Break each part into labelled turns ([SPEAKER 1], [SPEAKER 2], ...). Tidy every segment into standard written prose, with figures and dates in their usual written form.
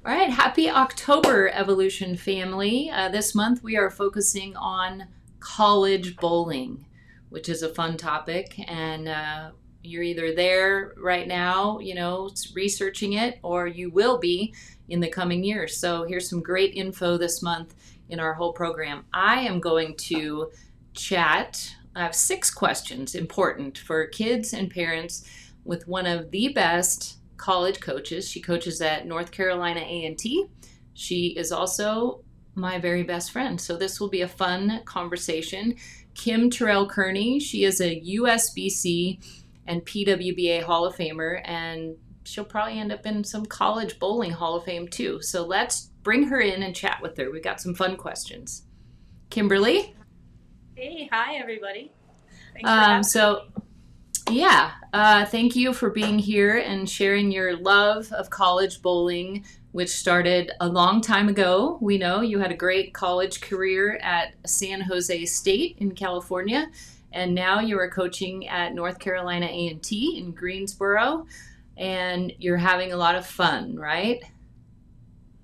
[SPEAKER 1] All right, happy October, Evolution family. This month we are focusing on college bowling, which is a fun topic. And you're either there right now, researching it, or you will be in the coming years. So here's some great info this month in our whole program. I am going to chat. I have 6 questions important for kids and parents with one of the best college coaches. She coaches at North Carolina A&T. She is also my very best friend. So this will be a fun conversation. Kim Kearney, she is a USBC and PWBA Hall of Famer, and she'll probably end up in some college bowling Hall of Fame too. So let's bring her in and chat with her. We got some fun questions. Kimberly?
[SPEAKER 2] Hey, hi everybody. Thanks for having me.
[SPEAKER 1] So yeah, thank you for being here and sharing your love of college bowling, which started a long time ago. We know you had a great college career at San Jose State in California, and now you are coaching at North Carolina A&T in Greensboro, and you're having a lot of fun, right?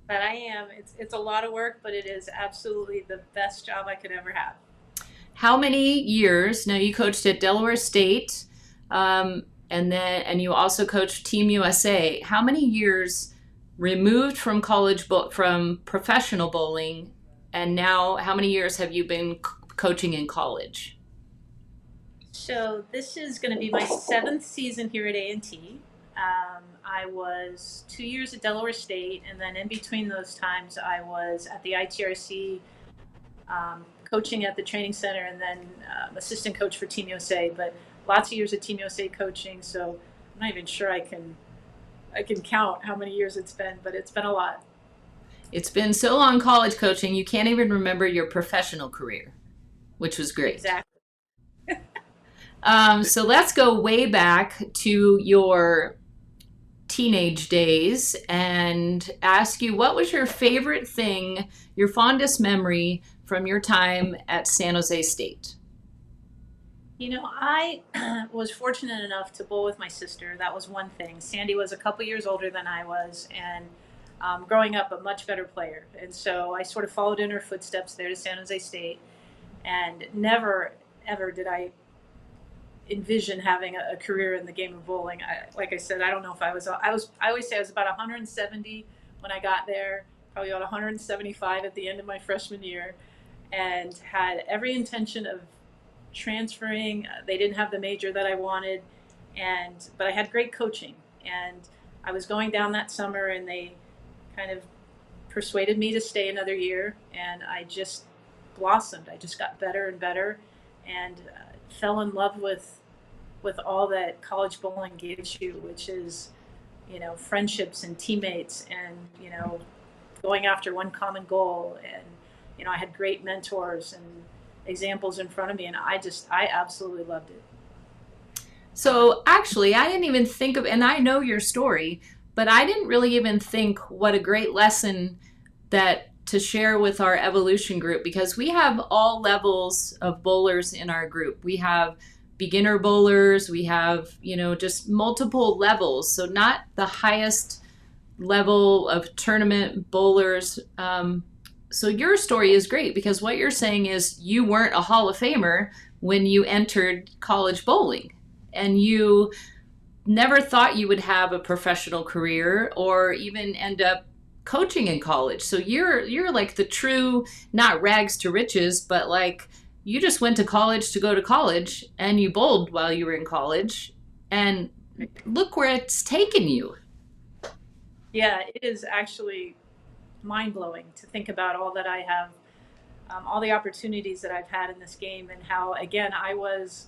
[SPEAKER 2] But I am. It's a lot of work, but it is absolutely the best job I could ever have.
[SPEAKER 1] How many years? Now you coached at Delaware State, and you also coached Team USA. How many years removed from from professional bowling, and now how many years have you been coaching in college?
[SPEAKER 2] So this is going to be my 7th season here at A&T. I was 2 years at Delaware State, and then in between those times, I was at the ITRC, coaching at the training center, and then assistant coach for Team USA. But lots of years at Team USA coaching, so I'm not even sure I can count how many years it's been, but it's been a lot.
[SPEAKER 1] It's been so long college coaching, you can't even remember your professional career, which was great.
[SPEAKER 2] Exactly.
[SPEAKER 1] So let's go way back to your teenage days and ask you, what was your favorite thing, your fondest memory from your time at San Jose State?
[SPEAKER 2] I was fortunate enough to bowl with my sister. That was one thing. Sandy was a couple years older than I was, and growing up, a much better player. And so I sort of followed in her footsteps there to San Jose State, and never, ever did I envision having a career in the game of bowling. Like I said, I don't know if I always say I was about 170 when I got there, probably about 175 at the end of my freshman year, and had every intention of transferring. They didn't have the major that I wanted, but I had great coaching, and I was going down that summer, and they kind of persuaded me to stay another year, and I just blossomed. I just got better and better, and fell in love with all that college bowling gives you, which is, friendships and teammates, and going after one common goal. And I had great mentors and examples in front of me, and I absolutely loved it.
[SPEAKER 1] So actually, I didn't even think of, and I know your story, but I didn't really even think what a great lesson that to share with our evolution group, because we have all levels of bowlers in our group. We have beginner bowlers, we have, just multiple levels. So not the highest level of tournament bowlers. So your story is great, because what you're saying is you weren't a Hall of Famer when you entered college bowling, and you never thought you would have a professional career or even end up coaching in college. So you're like the true, not rags to riches, but like you just went to college to go to college, and you bowled while you were in college, and look where it's taken you.
[SPEAKER 2] Yeah, it is actually mind-blowing to think about all that I have, all the opportunities that I've had in this game, and how, again, I was,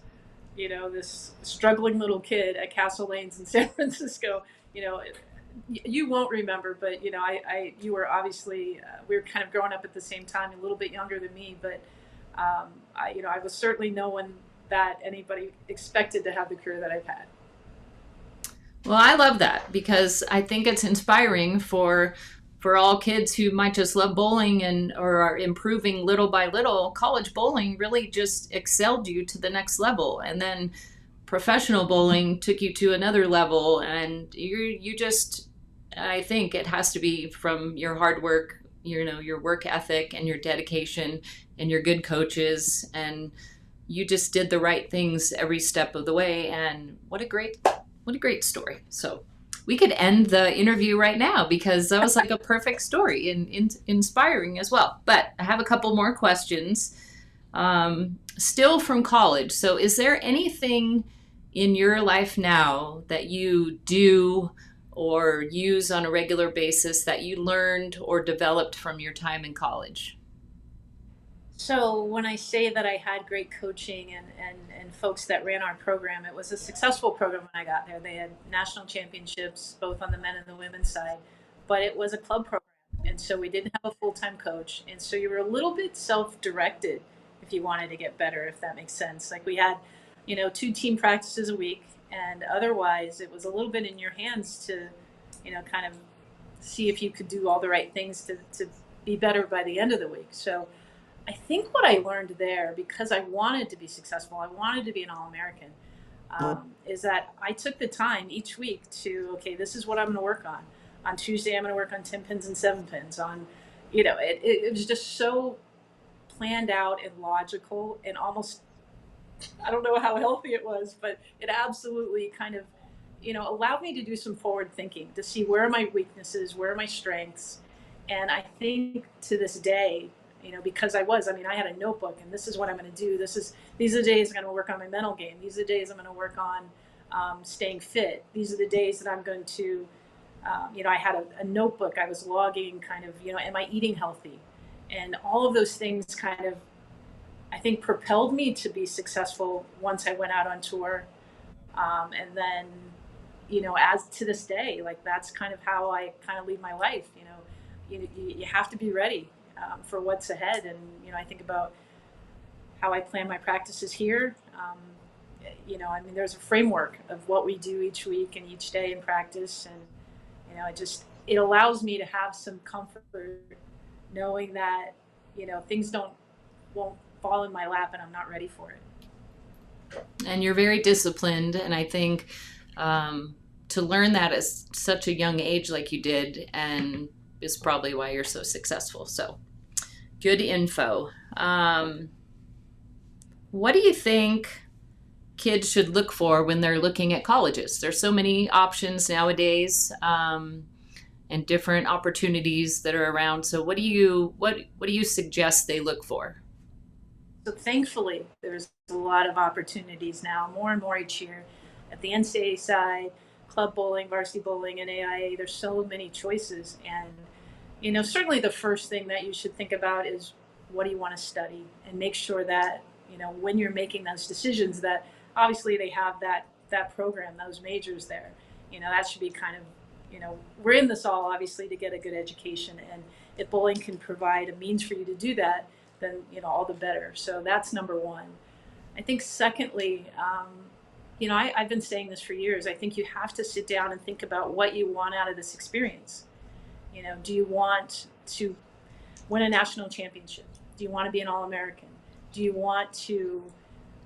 [SPEAKER 2] this struggling little kid at Castle Lanes in San Francisco. You won't remember, but you were obviously, we were kind of growing up at the same time, a little bit younger than me, but I was certainly no one that anybody expected to have the career that I've had.
[SPEAKER 1] Well, I love that, because I think it's inspiring for all kids who might just love bowling and or are improving little by little. College bowling really just excelled you to the next level, and then professional bowling took you to another level, and you just I think it has to be from your hard work, your work ethic and your dedication and your good coaches, and you just did the right things every step of the way. And what a great story. So we could end the interview right now because that was like a perfect story and inspiring as well. But I have a couple more questions, still from college. So is there anything in your life now that you do or use on a regular basis that you learned or developed from your time in college?
[SPEAKER 2] So when I say that I had great coaching and folks that ran our program, it was a successful program when I got there. They had national championships, both on the men and the women's side, but it was a club program. And so we didn't have a full-time coach. And so you were a little bit self-directed if you wanted to get better, if that makes sense. Like we had, two team practices a week, and otherwise it was a little bit in your hands to, kind of see if you could do all the right things to be better by the end of the week. So I think what I learned there, because I wanted to be successful, I wanted to be an All American, is that I took the time each week to, okay, this is what I'm going to work on. On Tuesday, I'm going to work on 10 pins and 7 pins. It was just so planned out and logical and almost, I don't know how healthy it was, but it absolutely kind of, allowed me to do some forward thinking to see where are my weaknesses, where are my strengths. And I think to this day, because I had a notebook and this is what I'm going to do. These are the days I'm going to work on my mental game. These are the days I'm going to work on staying fit. These are the days that I'm going to, I had a notebook. I was logging kind of, am I eating healthy? And all of those things kind of, I think, propelled me to be successful once I went out on tour. And then, as to this day, like that's kind of how I kind of lead my life. You have to be ready for what's ahead. And, I think about how I plan my practices here. There's a framework of what we do each week and each day in practice. And, it allows me to have some comfort knowing that, things won't fall in my lap and I'm not ready for it.
[SPEAKER 1] And you're very disciplined. And I think to learn that at such a young age like you did and is probably why you're so successful. So good info. What do you think kids should look for when they're looking at colleges? There's so many options nowadays, and different opportunities that are around. So what do you suggest they look for?
[SPEAKER 2] So thankfully, there's a lot of opportunities now, more and more each year. At the NCAA side, club bowling, varsity bowling, and AIA, there's so many choices. And, certainly the first thing that you should think about is what do you want to study? And make sure that, when you're making those decisions that obviously they have that program, those majors there. That should be kind of, we're in this all obviously to get a good education. And if bowling can provide a means for you to do that, then, all the better. So that's number one. I think secondly, I've been saying this for years. I think you have to sit down and think about what you want out of this experience. Do you want to win a national championship? Do you want to be an All-American? Do you want to,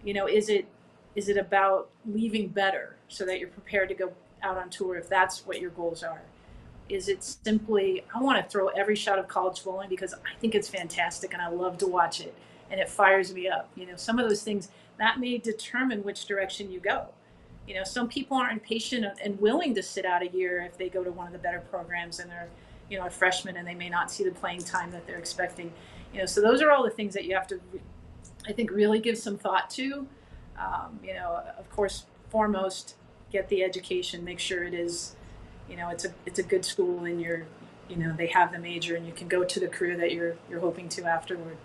[SPEAKER 2] is it about leaving better so that you're prepared to go out on tour if that's what your goals are? Is it simply, I want to throw every shot of college bowling because I think it's fantastic and I love to watch it and it fires me up? Some of those things that may determine which direction you go. Some people aren't impatient and willing to sit out a year if they go to one of the better programs and they're, a freshman and they may not see the playing time that they're expecting. So those are all the things that you have to, I think, really give some thought to. Of course, foremost, get the education, make sure it is, it's a good school and they have the major and you can go to the career that you're hoping to afterward.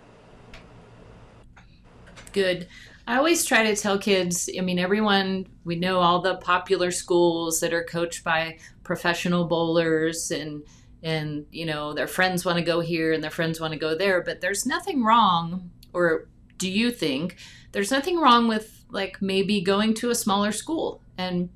[SPEAKER 1] Good. I always try to tell kids, everyone, we know all the popular schools that are coached by professional bowlers and their friends want to go here and their friends want to go there, but there's nothing wrong, or do you think there's nothing wrong with like maybe going to a smaller school and,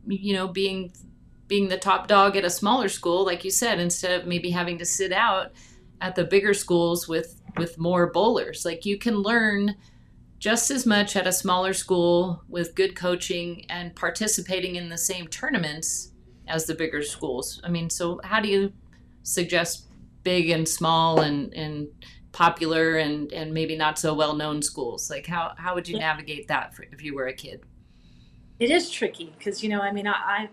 [SPEAKER 1] being the top dog at a smaller school, like you said, instead of maybe having to sit out at the bigger schools with more bowlers. Like you can learn just as much at a smaller school with good coaching and participating in the same tournaments as the bigger schools. I mean, so how do you suggest big and small and popular and maybe not so well known schools? Like how would you
[SPEAKER 2] Yeah,
[SPEAKER 1] navigate that if you were a kid?
[SPEAKER 2] it is tricky because, I mean, I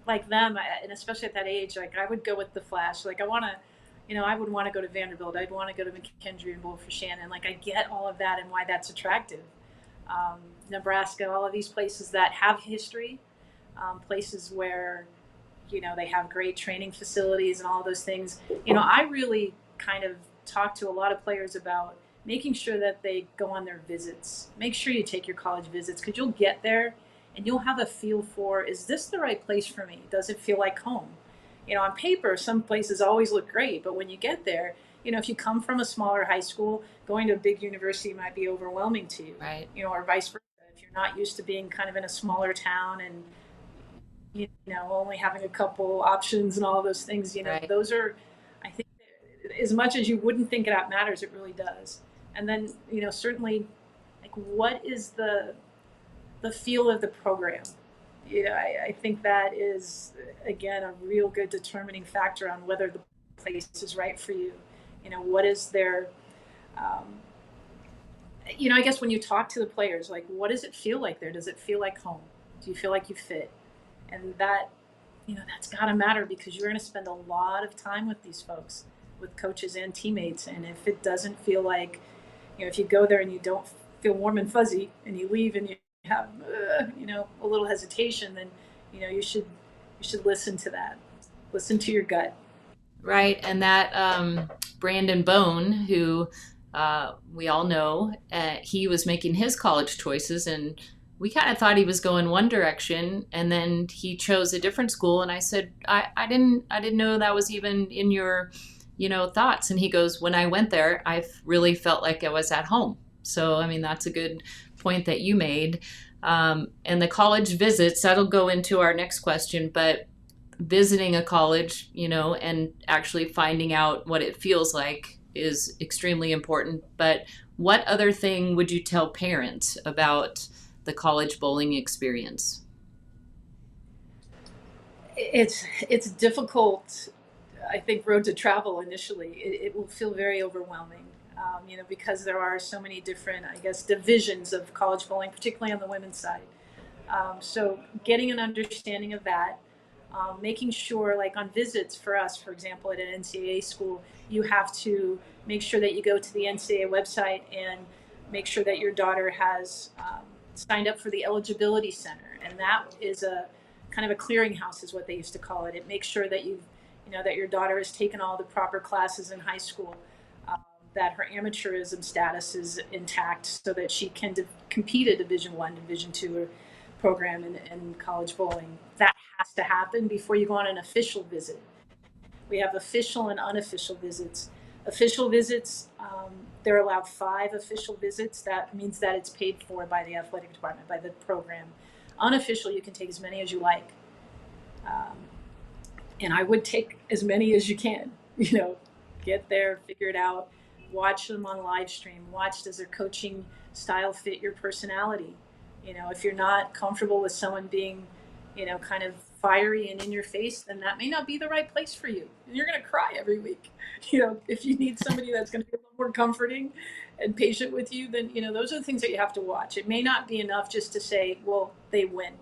[SPEAKER 2] like them, and especially at that age, like I would go with the flash. Like I want to, I would want to go to Vanderbilt. I'd want to go to McKendree and Bull for Shannon. Like I get all of that and why that's attractive. Nebraska, all of these places that have history, places where, they have great training facilities and all those things. I really kind of talk to a lot of players about making sure that they go on their visits. Make sure you take your college visits because you'll get there and you'll have a feel for, is this the right place for me? Does it feel like home? On paper, some places always look great, but when you get there, if you come from a smaller high school, going to a big university might be overwhelming to you,
[SPEAKER 1] Right.
[SPEAKER 2] or vice versa. If you're not used to being kind of in a smaller town and, only having a couple options and all those things,
[SPEAKER 1] Right.
[SPEAKER 2] those are, I think, as much as you wouldn't think that matters, it really does. And then, certainly, like, what is the feel of the program? I think that is, again, a real good determining factor on whether the place is right for you. What is their, um, I guess when you talk to the players, like, what does it feel like there? Does it feel like home? Do you feel like you fit? And that, that's got to matter because you're going to spend a lot of time with these folks, with coaches and teammates. And if it doesn't feel like, if you go there and you don't feel warm and fuzzy and you leave and you have, a little hesitation, then, you should listen to that. Listen to your gut.
[SPEAKER 1] Right. And that Brandon Bone, who we all know, he was making his college choices, and we kind of thought he was going one direction, and then he chose a different school. And I said, I didn't know that was even in your, thoughts. And he goes, when I went there, I really felt like I was at home. So, I mean, that's a good point that you made. And the college visits, that'll go into our next question, but visiting a college, and actually finding out what it feels like is extremely important. But what other thing would you tell parents about the college bowling experience?
[SPEAKER 2] It's difficult, I think, road to travel initially. It will feel very overwhelming, because there are so many different, I guess, divisions of college bowling, particularly on the women's side. So getting an understanding of that, making sure, like on visits for us, for example, at an NCAA school, you have to make sure that you go to the NCAA website and make sure that your daughter has signed up for the eligibility center, and that is a kind of a clearinghouse, is what they used to call it. It makes sure that that your daughter has taken all the proper classes in high school, that her amateurism status is intact, so that she can compete at Division One, Division Two program in college bowling. That has to happen before you go on an official visit. We have official and unofficial visits. Official visits, they're allowed 5 official visits. That means that it's paid for by the athletic department, by the program. Unofficial, you can take as many as you like. Um, and I would take as many as you can. Get there, figure it out, watch them on live stream, watch, does their coaching style fit your personality? If you're not comfortable with someone being, kind of fiery and in your face, then that may not be the right place for you. And you're going to cry every week. If you need somebody that's going to be a little more comforting and patient with you, then, those are the things that you have to watch. It may not be enough just to say, well, they win.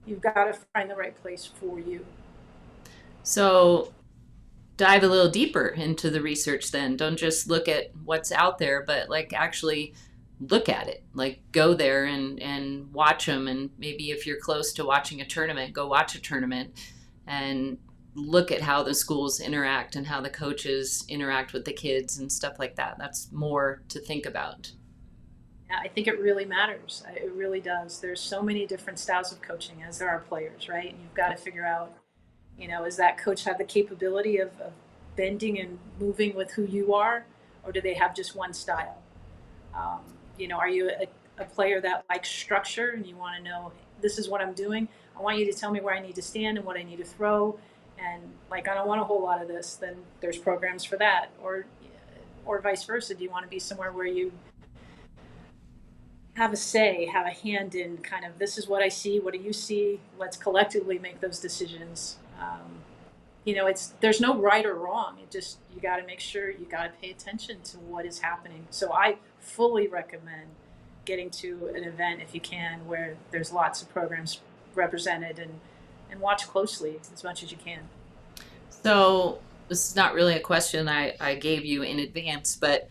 [SPEAKER 2] You've got to find the right place for you.
[SPEAKER 1] So dive a little deeper into the research then. Don't just look at what's out there, but like actually look at it. Like go there and watch them. And maybe if you're close to watching a tournament, go watch a tournament and look at how the schools interact and how the coaches interact with the kids and stuff like that. That's more to think about.
[SPEAKER 2] Yeah, I think it really matters. It really does. There's so many different styles of coaching as there are players, right? And you've got to figure out, does that coach have the capability of bending and moving with who you are, or do they have just one style? Um, are you a player that likes structure and you want to know, this is what I'm doing? I want you to tell me where I need to stand and what I need to throw. And like, I don't want a whole lot of this, then there's programs for that. Or vice versa. Do you want to be somewhere where have a say, have a hand in kind of, this is what I see, what do you see? Let's collectively make those decisions. It's there's no right or wrong. It just, you got to make sure, you got to pay attention to what is happening. So I fully recommend getting to an event if you can, where there's lots of programs represented, and watch closely as much as you can.
[SPEAKER 1] So this is not really a question I gave you in advance, but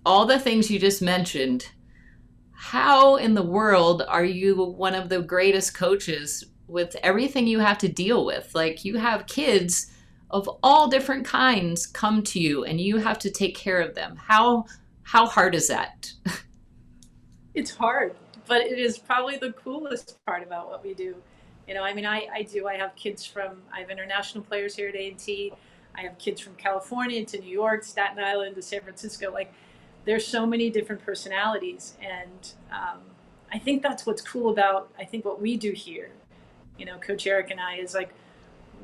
[SPEAKER 1] all the things you just mentioned, how in the world are you one of the greatest coaches with everything you have to deal with? Like, you have kids of all different kinds come to you and you have to take care of them. How hard is that?
[SPEAKER 2] It's hard, but it is probably the coolest part about what we do. I mean, I have kids from, I have international players here at A&T. I have kids from California to New York, Staten Island to San Francisco. Like, there's so many different personalities. And I think that's what's cool about, I think, what we do here. Coach Eric and I is like,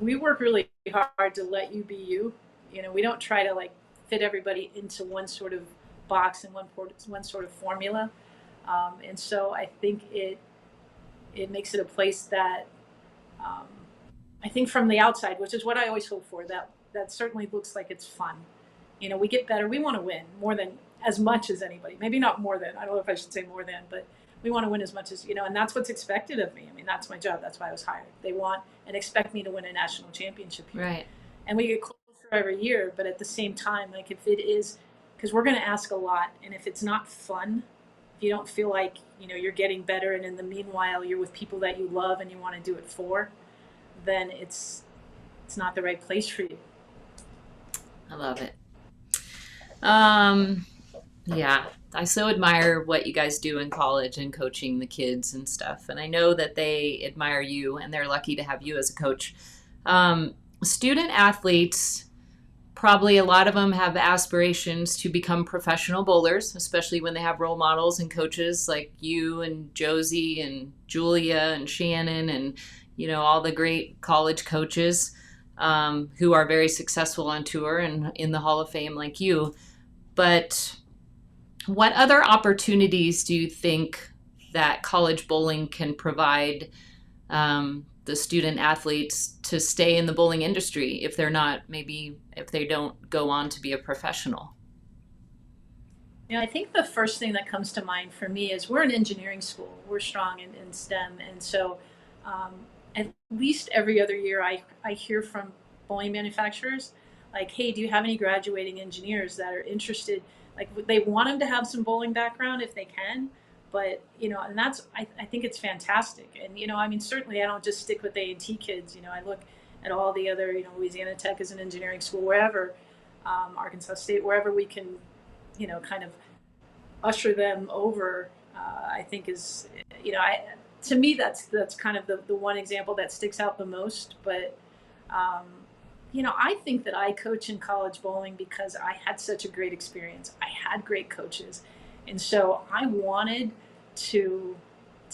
[SPEAKER 2] we work really hard to let you be you. We don't try to like fit everybody into one sort of box and one sort of formula. And so I think it makes it a place that, um, I think from the outside, which is what I always hope for, that certainly looks like it's fun. We get better. We want to win more than, as much as anybody. Maybe not more than. I don't know if I should say more than, but we want to win as much as, and that's what's expected of me. I mean, that's my job. That's why I was hired. They want and expect me to win a national championship here.
[SPEAKER 1] Right.
[SPEAKER 2] And we get closer every year, but at the same time, like, if it is, because we're going to ask a lot, and if it's not fun, if you don't feel like you're getting better, and in the meanwhile you're with people that you love and you want to do it for, then it's not the right place for you.
[SPEAKER 1] I love it. Um, yeah, I so admire what you guys do in college and coaching the kids and stuff. And I know that they admire you and they're lucky to have you as a coach. Um, Student athletes, probably a lot of them have aspirations to become professional bowlers, especially when they have role models and coaches like you and Josie and Julia and Shannon and, all the great college coaches who are very successful on tour and in the Hall of Fame like you. But what other opportunities do you think that college bowling can provide the student athletes to stay in the bowling industry if they're not, maybe if they don't go on to be a professional?
[SPEAKER 2] I think the first thing that comes to mind for me is, we're an engineering school. We're strong in STEM. And so um, at least every other year, I hear from bowling manufacturers, like, hey, do you have any graduating engineers that are interested? Like, they want them to have some bowling background if they can. But, and I think it's fantastic. And, I mean, certainly I don't just stick with A&T kids. I look at all the other, Louisiana Tech is an engineering school, wherever, Arkansas State, wherever we can, kind of usher them over. I think is, to me, that's kind of the one example that sticks out the most. But um, I think that I coach in college bowling because I had such a great experience. I had great coaches, and so I wanted to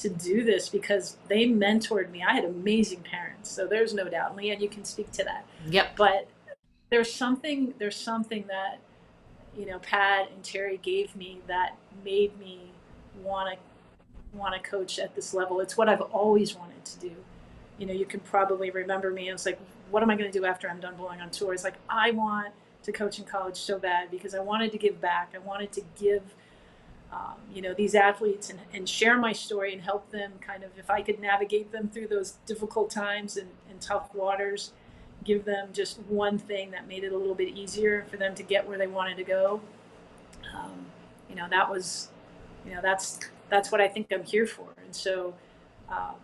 [SPEAKER 2] do this because they mentored me. I had amazing parents, so there's no doubt. Leanne, you can speak to that.
[SPEAKER 1] Yep.
[SPEAKER 2] But there's something that Pat and Terry gave me that made me want to coach at this level. It's what I've always wanted to do. You can probably remember me. I was like, what am I going to do after I'm done bowling on tour? It's like, I want to coach in college so bad because I wanted to give back. I wanted to give, these athletes, and share my story and help them kind of, if I could navigate them through those difficult times and tough waters, give them just one thing that made it a little bit easier for them to get where they wanted to go. Um, that was, that's what I think I'm here for. And so, um,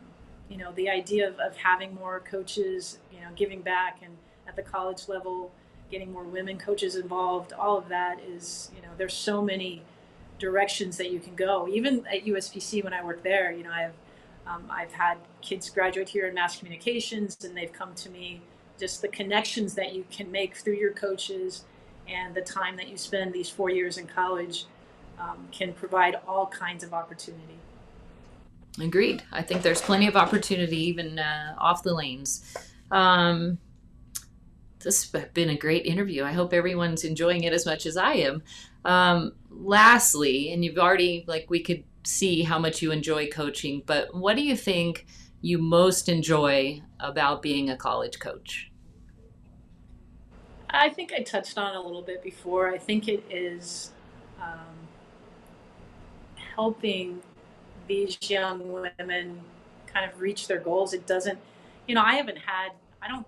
[SPEAKER 2] the idea of having more coaches, giving back, and at the college level, getting more women coaches involved, all of that is, there's so many directions that you can go. Even at USPC, when I worked there, I've had kids graduate here in mass communications, and they've come to me. Just the connections that you can make through your coaches and the time that you spend these 4 years in college can provide all kinds of opportunity.
[SPEAKER 1] Agreed. I think there's plenty of opportunity even off the lanes. Um, This has been a great interview. I hope everyone's enjoying it as much as I am. Lastly, and you've already, like, we could see how much you enjoy coaching, but what do you think you most enjoy about being a college coach?
[SPEAKER 2] I think I touched on it a little bit before. I think it is um, helping these young women kind of reach their goals. It doesn't, I haven't had, I don't,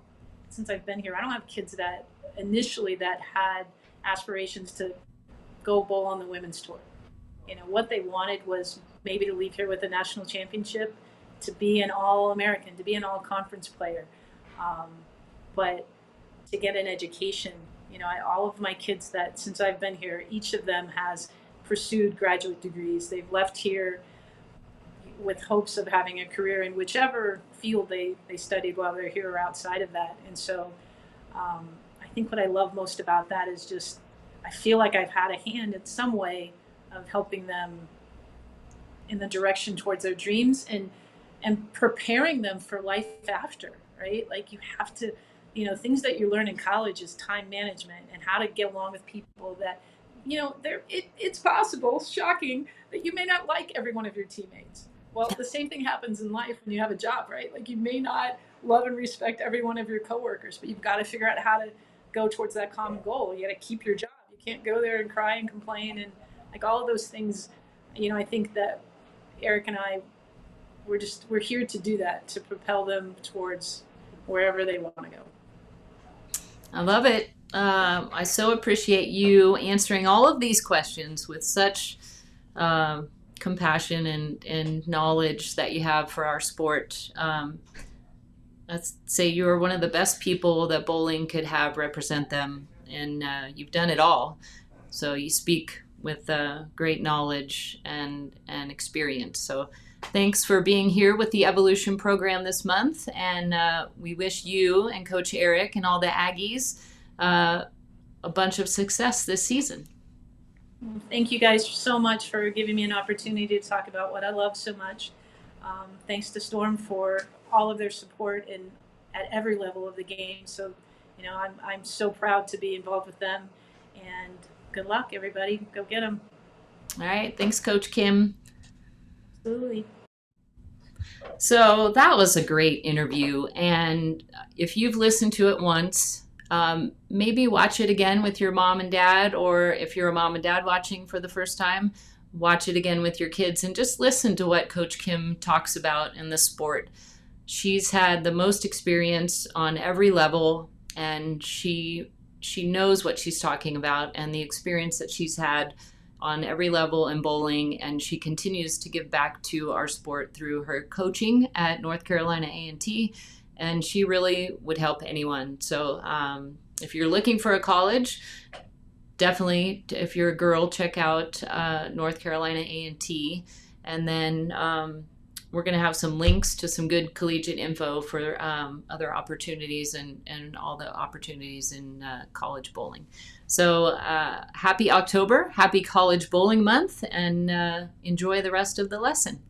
[SPEAKER 2] since I've been here, I don't have kids that initially that had aspirations to go bowl on the women's tour. What they wanted was maybe to leave here with a national championship, to be an all American, to be an all conference player. Um, but to get an education, all of my kids that since I've been here, each of them has pursued graduate degrees. They've left here with hopes of having a career in whichever field they studied while they're here or outside of that. And so I think what I love most about that is just I feel like I've had a hand in some way of helping them in the direction towards their dreams and preparing them for life after, right? Like you have to, things that you learn in college is time management and how to get along with people that, it's possible, shocking, that you may not like every one of your teammates. Well, the same thing happens in life when you have a job, right? Like you may not love and respect every one of your coworkers, but you've got to figure out how to go towards that common goal. You got to keep your job. You can't go there and cry and complain and like all of those things. I think that Eric and I, we're here to do that, to propel them towards wherever they want to go.
[SPEAKER 1] I love it. I so appreciate you answering all of these questions with such compassion and knowledge that you have for our sport. Let's say you're one of the best people that bowling could have represent them, and you've done it all. So you speak with great knowledge and experience. So thanks for being here with the Evolution program this month, and we wish you and Coach Eric and all the Aggies a bunch of success this season.
[SPEAKER 2] Thank you guys so much for giving me an opportunity to talk about what I love so much. Thanks to Storm for all of their support at every level of the game. So, I'm so proud to be involved with them. And good luck, everybody. Go get them.
[SPEAKER 1] All right. Thanks, Coach Kim.
[SPEAKER 2] Absolutely.
[SPEAKER 1] So that was a great interview. And if you've listened to it once, maybe watch it again with your mom and dad, or if you're a mom and dad watching for the first time, watch it again with your kids and just listen to what Coach Kim talks about in the sport. She's had the most experience on every level, and she knows what she's talking about and the experience that she's had on every level in bowling, and she continues to give back to our sport through her coaching at North Carolina A&T, and she really would help anyone. So if you're looking for a college, definitely, if you're a girl, check out North Carolina A&T, and then we're going to have some links to some good collegiate info for other opportunities and all the opportunities in college bowling. So happy October, happy College Bowling Month, and enjoy the rest of the lesson.